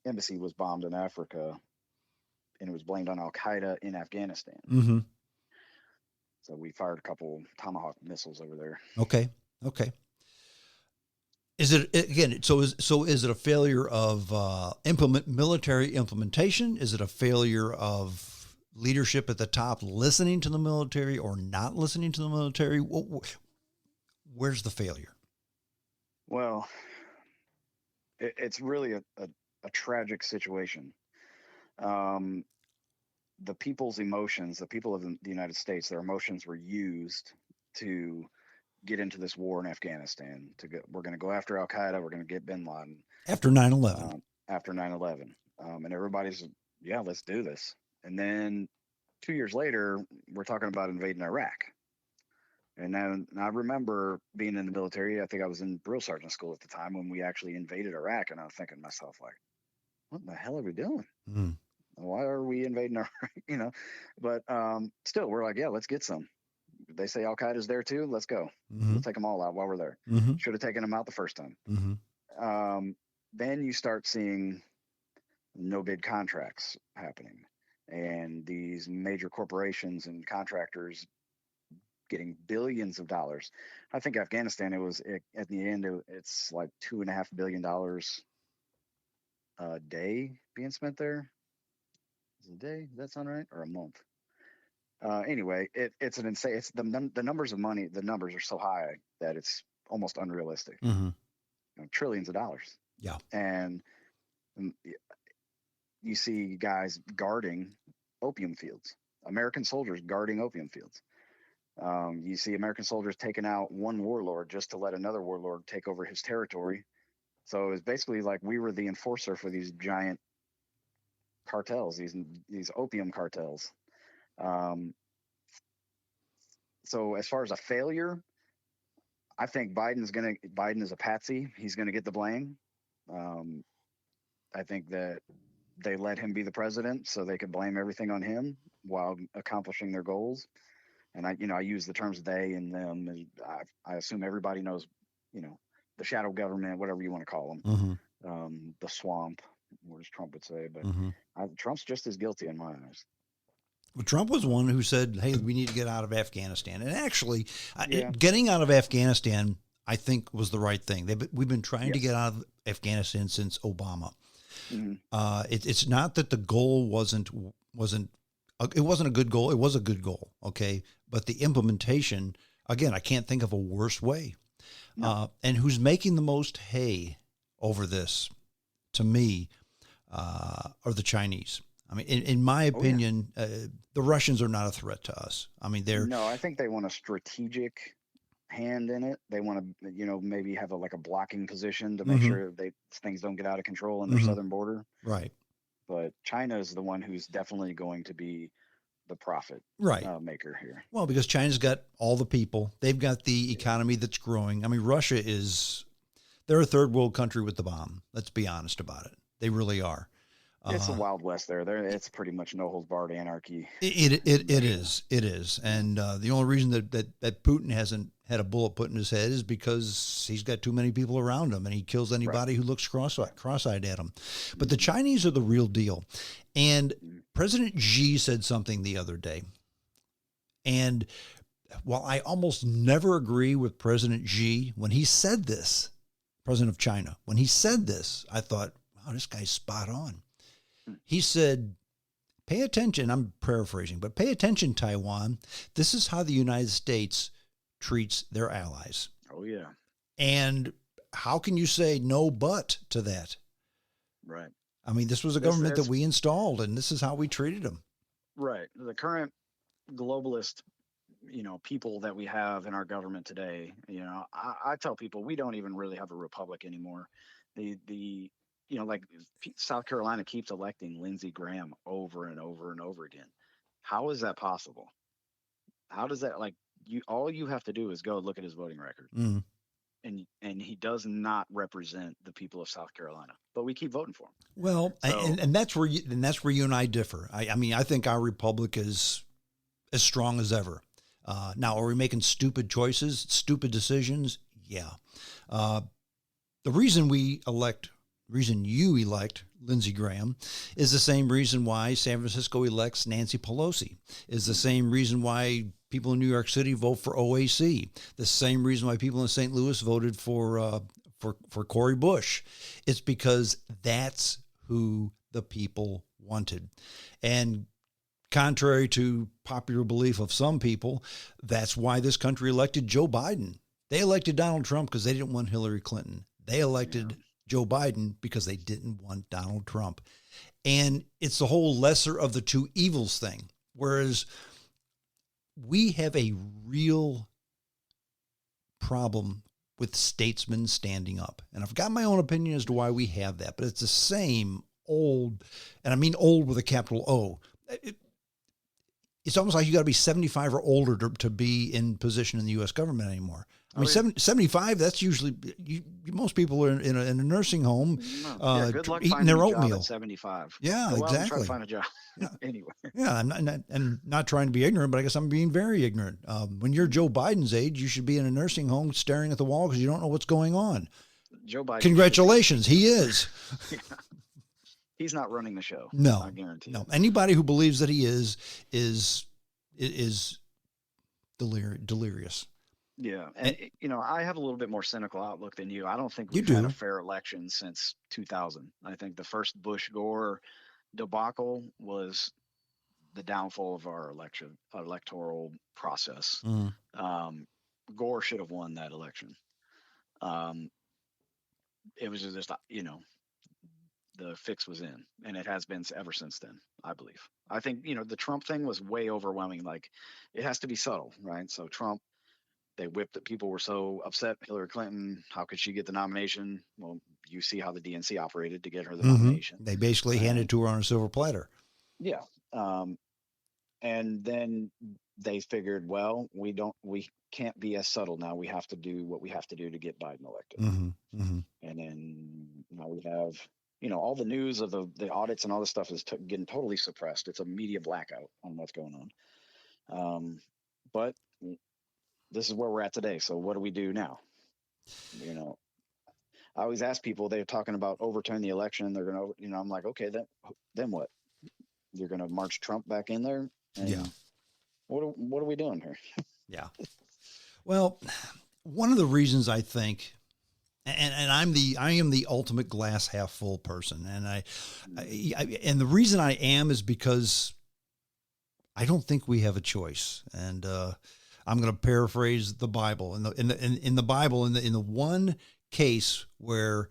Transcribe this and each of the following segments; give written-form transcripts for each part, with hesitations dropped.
embassy was bombed in Africa, and it was blamed on Al Qaeda in Afghanistan. Mm-hmm. So we fired a couple Tomahawk missiles over there. Okay. Is it again? So is it a failure of military implementation? Is it a failure of leadership at the top listening to the military or not listening to the military? Where's the failure? Well, it's really a tragic situation. The people's emotions, the people of the United States, their emotions were used to get into this war in Afghanistan. We're going to go after Al Qaeda. We're going to get Bin Laden After 9/11. After 9/11, and everybody's let's do this. And then 2 years later, we're talking about invading Iraq. And then I remember being in the military. I think I was in drill sergeant school at the time when we actually invaded Iraq, and I was thinking to myself, like, what the hell are we doing? Mm. Why are we invading Iraq? But still, we're like, let's get some. They say Al Qaeda's there too. Let's go. Mm-hmm. We'll take them all out while we're there. Mm-hmm. Should have taken them out the first time. Mm-hmm. Then you start seeing no bid contracts happening, and these major corporations and contractors getting billions of dollars. I think Afghanistan, at the end, it's like $2.5 billion a day being spent there. Is it a day? Does that sound right? Or a month? Anyway, it's an insane. It's the numbers of money. The numbers are so high that it's almost unrealistic. Mm-hmm. Trillions of dollars. Yeah. And you see guys guarding opium fields. American soldiers guarding opium fields. You see American soldiers taking out one warlord just to let another warlord take over his territory. So it's basically like we were the enforcer for these giant cartels, these opium cartels. So as far as a failure, I think Biden is a patsy. He's gonna get the blame. I think that they let him be the president so they could blame everything on him while accomplishing their goals. And I use the terms they and them, and I assume everybody knows, the shadow government, whatever you want to call them, Mm-hmm. the swamp, what as Trump would say. But Mm-hmm. Trump's just as guilty in my eyes. Well, Trump was one who said, hey, we need to get out of Afghanistan. And actually, getting out of Afghanistan, I think, was the right thing. We've been trying to get out of Afghanistan since Obama. Mm-hmm. It's not that the goal wasn't a good goal. It was a good goal, okay? But the implementation, again, I can't think of a worse way. No. And who's making the most hay over this, to me, are the Chinese. I mean, in my opinion, the Russians are not a threat to us. I mean, No, I think they want a strategic hand in it. They want to, maybe have a blocking position to make sure things don't get out of control in their southern border. Right. But China is the one who's definitely going to be the profit maker here. Well, because China's got all the people. They've got the economy that's growing. I mean, they're a third world country with the bomb. Let's be honest about it. They really are. It's a Wild West there. It's pretty much no holds barred anarchy. It is. And the only reason that Putin hasn't had a bullet put in his head is because he's got too many people around him, and he kills anybody who looks cross-eyed at him. But the Chinese are the real deal. And President Xi said something the other day. And while I almost never agree with President Xi, when he said this, President of China, when he said this, I thought, wow, this guy's spot on. He said, pay attention. I'm paraphrasing, but pay attention, Taiwan. This is how the United States treats their allies. Oh, yeah. And how can you say no but to that? Right. I mean, this was a government that we installed, and this is how we treated them. Right. The current globalist, people that we have in our government today, I tell people we don't even really have a republic anymore. Like South Carolina keeps electing Lindsey Graham over and over and over again. How is that possible? How does that, all you have to do is go look at his voting record. Mm-hmm. And he does not represent the people of South Carolina, but we keep voting for him. Well, and that's where you and I differ. I mean, I think our republic is as strong as ever. Now, are we making stupid choices, stupid decisions? Yeah. The reason we elect reason you elect Lindsey Graham is the same reason why San Francisco elects Nancy Pelosi, is the same reason why people in New York City vote for OAC, the same reason why people in St. Louis voted for Cory Bush. It's because that's who the people wanted. And contrary to popular belief of some people, that's why this country elected Joe Biden. They elected Donald Trump because they didn't want Hillary Clinton. They elected Joe Biden because they didn't want Donald Trump. And it's the whole lesser of the two evils thing. Whereas we have a real problem with statesmen standing up. And I've got my own opinion as to why we have that, but it's the same old, and I mean old with a capital O. It's almost like you got to be 75 or older to be in position in the U.S. government anymore. I mean, 75, that's usually, most people are in a nursing home, good luck eating their oatmeal. At 75. Yeah, Go exactly. out and try to find a job. Yeah. Anyway. Yeah, I'm not trying to be ignorant, but I guess I'm being very ignorant. When you're Joe Biden's age, you should be in a nursing home staring at the wall because you don't know what's going on. Joe Biden. Congratulations, he is. Yeah. He's not running the show. No, I guarantee. No, anybody who believes that he is delirious. Yeah. And, I have a little bit more cynical outlook than you. I don't think we've had a fair election since 2000. I think the first Bush-Gore debacle was the downfall of our electoral process. Gore should have won that election. It was just, the fix was in, and it has been ever since then, I believe. I think, the Trump thing was way overwhelming. Like, it has to be subtle, right? So Trump, they whipped it. People were so upset. Hillary Clinton, how could she get the nomination? Well, you see how the DNC operated to get her the nomination. They basically handed it to her on a silver platter. Yeah. And then they figured, well, we can't be as subtle now. We have to do what we have to do to get Biden elected. And then now we have, all the news of the audits and all this stuff is getting totally suppressed. It's a media blackout on what's going on. But this is where we're at today. So what do we do now? I always ask people, they're talking about overturn the election. They're going to, I'm like, okay, then what? You're going to march Trump back in there? And what are we doing here? Yeah. Well, one of the reasons I think, and I am the ultimate glass half full person. And and the reason I am is because I don't think we have a choice. And, I'm going to paraphrase the Bible. In the Bible, in the one case where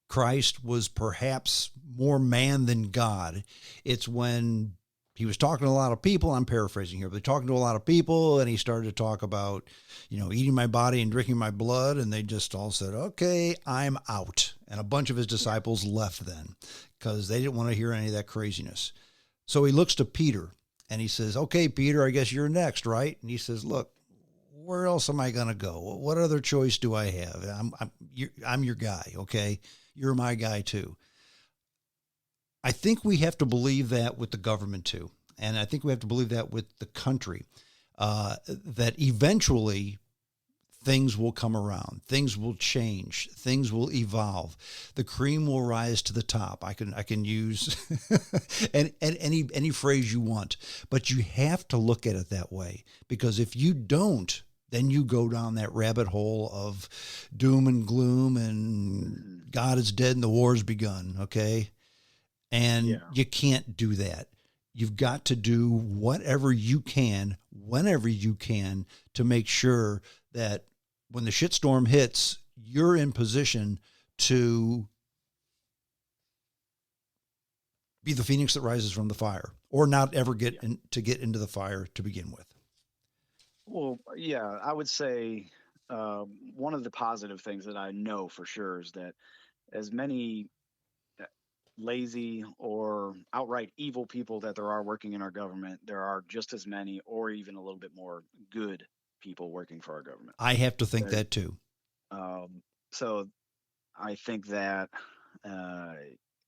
Christ was perhaps more man than God, it's when he was talking to a lot of people. I'm paraphrasing here, but talking to a lot of people, and he started to talk about, eating my body and drinking my blood, and they just all said, "Okay, I'm out." And a bunch of his disciples left then because they didn't want to hear any of that craziness. So he looks to Peter. And he says, "Okay, Peter, I guess you're next, right?" And he says, "Look, where else am I going to go? What other choice do I have? I'm your guy, okay? You're my guy too." I think we have to believe that with the government too. And I think we have to believe that with the country, that eventually things will come around, things will change, things will evolve. The cream will rise to the top. I can use any phrase you want, but you have to look at it that way, because if you don't, then you go down that rabbit hole of doom and gloom and God is dead and the war's begun. Okay. And you can't do that. You've got to do whatever you can, whenever you can, to make sure that when the shitstorm hits, you're in position to be the phoenix that rises from the fire, or not ever get into the fire to begin with. Well, yeah, I would say one of the positive things that I know for sure is that as many lazy or outright evil people that there are working in our government, there are just as many or even a little bit more good people working for our government. I have to think that too. So I think that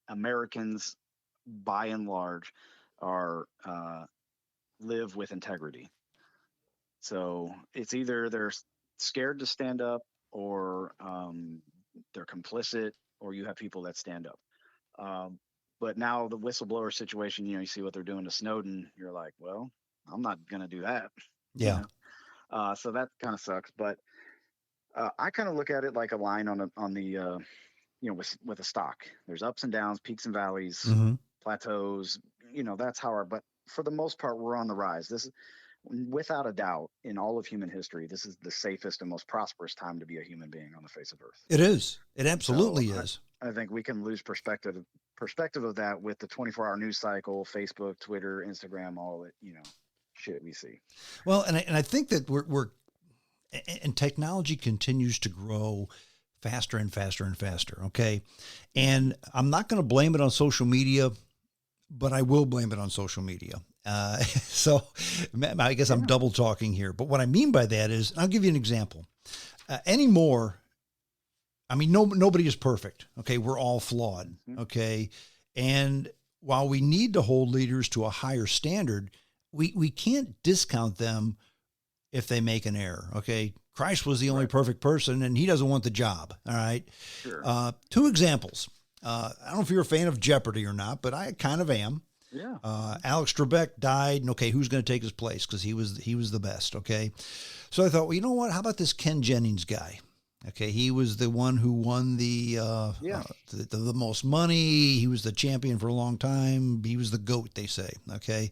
Americans, by and large, are live with integrity. So it's either they're scared to stand up, or they're complicit, or you have people that stand up. But now the whistleblower situation, you see what they're doing to Snowden. You're like, well, I'm not going to do that. Yeah. So that kind of sucks. But I kind of look at it like a line on the with a stock. There's ups and downs, peaks and valleys, plateaus. That's how but for the most part, we're on the rise. This is, without a doubt, in all of human history, this is the safest and most prosperous time to be a human being on the face of Earth. It is. It absolutely is. I think we can lose perspective of that with the 24-hour news cycle, Facebook, Twitter, Instagram, all that shit we see. Well, and I think that we're and technology continues to grow faster and faster and faster. Okay, and I'm not going to blame it on social media, but I will blame it on social media. So I guess I'm double talking here. But what I mean by that is, I'll give you an example. Anymore, I mean, nobody is perfect. Okay, we're all flawed. Okay, and while we need to hold leaders to a higher standard, we can't discount them if they make an error. Okay, Christ was the only perfect person, and he doesn't want the job. All right. Sure. 2 examples. I don't know if you're a fan of Jeopardy or not, but I kind of am. Yeah. Alex Trebek died, and okay, who's going to take his place? Because he was the best. Okay, so I thought, well, you know what? How about this Ken Jennings guy? Okay, he was the one who won the most money. He was the champion for a long time. He was the GOAT, they say. Okay,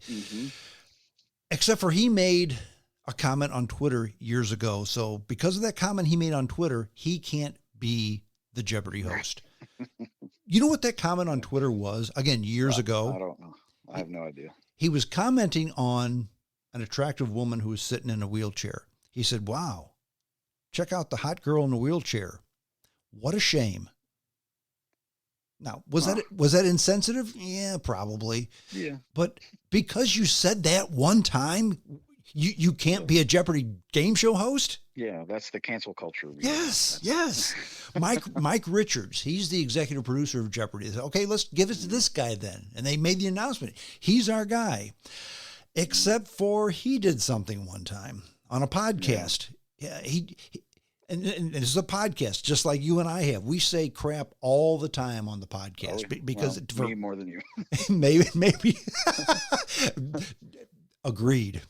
except for he made a comment on Twitter years ago. So because of that comment he made on Twitter, he can't be the Jeopardy host. You know what that comment on Twitter was? Again, years ago. I don't know. I have no idea. He was commenting on an attractive woman who was sitting in a wheelchair. He said, "Wow, check out the hot girl in the wheelchair. What a shame." Now, was that insensitive? Yeah, probably. Yeah. But because you said that one time, you can't be a Jeopardy game show host? Yeah, that's the cancel culture. Yes. Mike Richards, he's the executive producer of Jeopardy. They said, okay, let's give it to this guy then. And they made the announcement. He's our guy. Except for he did something one time on a podcast. Yeah, and this is a podcast, just like you and I have. We say crap all the time on the podcast because me more than you. maybe. Agreed.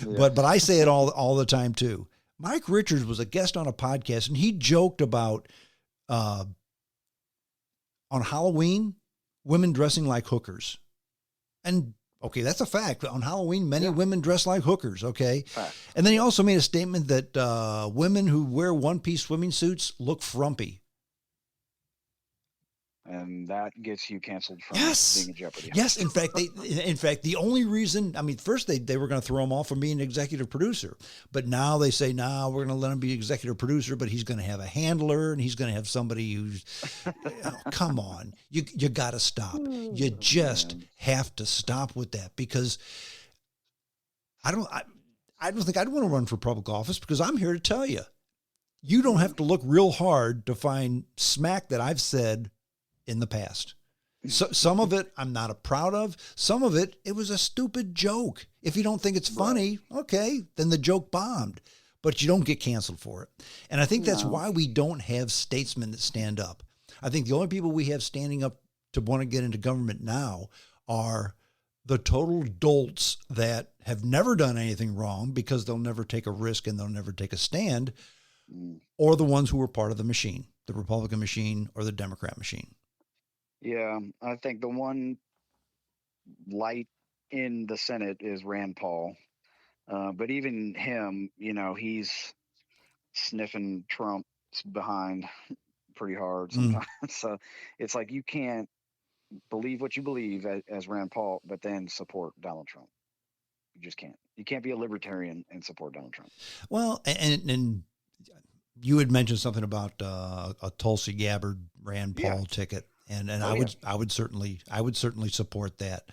Yeah. But I say it all the time too. Mike Richards was a guest on a podcast, and he joked about on Halloween, women dressing like hookers. And okay, that's a fact. On Halloween, many women dress like hookers, okay? Fact. And then he also made a statement that women who wear one-piece swimming suits look frumpy. And that gets you canceled from being a Jeopardy host. Yes, in fact, the only reason, I mean, first they were going to throw him off from being executive producer, but now they say, we're going to let him be executive producer, but he's going to have a handler and he's going to have somebody who's, come on, you got to stop. You just have to stop with that, because I don't think I'd want to run for public office, because I'm here to tell you, you don't have to look real hard to find smack that I've said in the past. So, some of it I'm not proud of. Some of it was a stupid joke. If you don't think it's funny, okay, then the joke bombed. But you don't get canceled for it. And I think that's why we don't have statesmen that stand up. I think the only people we have standing up to want to get into government now are the total dolts that have never done anything wrong because they'll never take a risk and they'll never take a stand, or the ones who were part of the machine, the Republican machine or the Democrat machine. Yeah, I think the one light in the Senate is Rand Paul. But even him, he's sniffing Trump's behind pretty hard sometimes. So it's like you can't believe what you believe as Rand Paul, but then support Donald Trump. You just can't. You can't be a libertarian and support Donald Trump. Well, and you had mentioned something about a Tulsi Gabbard Rand Paul ticket. And I would certainly support that.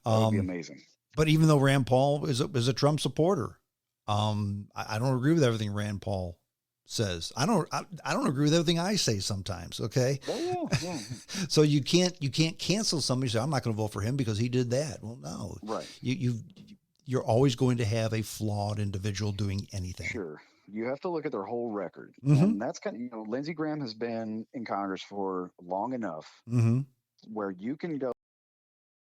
That would be amazing. But even though Rand Paul is a Trump supporter, I don't agree with everything Rand Paul says. I don't agree with everything I say sometimes. Okay. Oh, yeah. So you can't cancel somebody and say, I'm not going to vote for him because he did that. Well, no. Right. You're always going to have a flawed individual doing anything. Sure. You have to look at their whole record, Mm-hmm. and that's kind of, Lindsey Graham has been in Congress for long enough Mm-hmm. where you can go